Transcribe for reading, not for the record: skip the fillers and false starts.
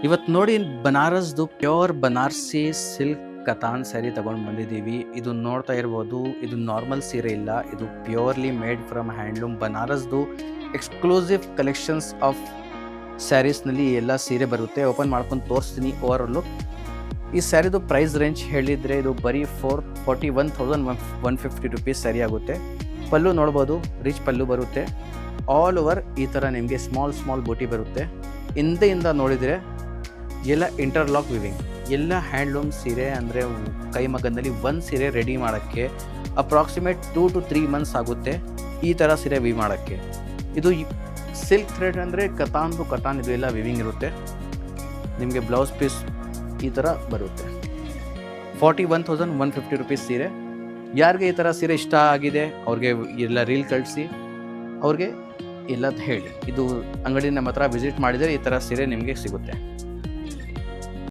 ಇವತ್ತು ನೋಡಿ ಬನಾರಸ್ದು pure Banarasi silk Katan sari ತಗೊಂಡು ಬಂದಿದ್ದೀವಿ. ಇದು ನೋಡ್ತಾ ಇರ್ಬೋದು, ಇದು ನಾರ್ಮಲ್ ಸೀರೆ ಇಲ್ಲ, ಇದು ಪ್ಯೂರ್ಲಿ ಮೇಡ್ ಫ್ರಮ್ ಹ್ಯಾಂಡ್ಲೂಮ್ ಬನಾರಸ್ದು ಎಕ್ಸ್ಕ್ಲೂಸಿವ್ ಕಲೆಕ್ಷನ್ಸ್ ಆಫ್ ಸ್ಯಾರೀಸ್ನಲ್ಲಿ ಎಲ್ಲ ಸೀರೆ ಬರುತ್ತೆ. ಓಪನ್ ಮಾಡ್ಕೊಂಡು ತೋರಿಸ್ತೀನಿ ಓವರ್ ಲುಕ್. ಈ ಸ್ಯಾರಿದು ಪ್ರೈಸ್ ರೇಂಜ್ ಹೇಳಿದರೆ ಇದು ಬರೀ 41,150 ರುಪೀಸ್ ಸ್ಯಾರಿ ಆಗುತ್ತೆ. ಪಲ್ಲು ನೋಡ್ಬೋದು, ರಿಚ್ ಪಲ್ಲು ಬರುತ್ತೆ. ಆಲ್ ಓವರ್ ಈ ಥರ ನಿಮಗೆ ಸ್ಮಾಲ್ ಬೂಟಿ ಬರುತ್ತೆ. ಹಿಂದೆಯಿಂದ ನೋಡಿದರೆ ಎಲ್ಲ ಇಂಟರ್ಲಾಕ್ ವಿವಿಂಗ್, ಎಲ್ಲ ಹ್ಯಾಂಡ್ಲೂಮ್ ಸೀರೆ ಅಂದರೆ ಕೈಮಗ್ಗದಲ್ಲಿ ಒಂದು ಸೀರೆ ರೆಡಿ ಮಾಡೋಕ್ಕೆ ಅಪ್ರಾಕ್ಸಿಮೇಟ್ 2 to 3 ಮಂತ್ಸ್ ಆಗುತ್ತೆ ಈ ಥರ ಸೀರೆ ವಿವ್ ಮಾಡೋಕ್ಕೆ. ಇದು ಸಿಲ್ಕ್ ಥ್ರೆಡ್ ಅಂದರೆ ಕತಾನ್ ಇದು ಎಲ್ಲ ವಿವಿಂಗ್ ಇರುತ್ತೆ. ನಿಮಗೆ ಬ್ಲೌಸ್ ಪೀಸ್ ಈ ಥರ ಬರುತ್ತೆ. 41,150 ರುಪೀಸ್ ಸೀರೆ. ಯಾರಿಗೆ ಈ ಥರ ಸೀರೆ ಇಷ್ಟ ಆಗಿದೆ ಅವ್ರಿಗೆ ಎಲ್ಲ ರೀಲ್ ಕಳಿಸಿ, ಅವ್ರಿಗೆ ಎಲ್ಲ ಹೇಳಿ. ಇದು ಅಂಗಡಿ ನಮ್ಮ ಹತ್ರ ವಿಸಿಟ್ ಮಾಡಿದರೆ ಈ ಥರ ಸೀರೆ ನಿಮಗೆ ಸಿಗುತ್ತೆ.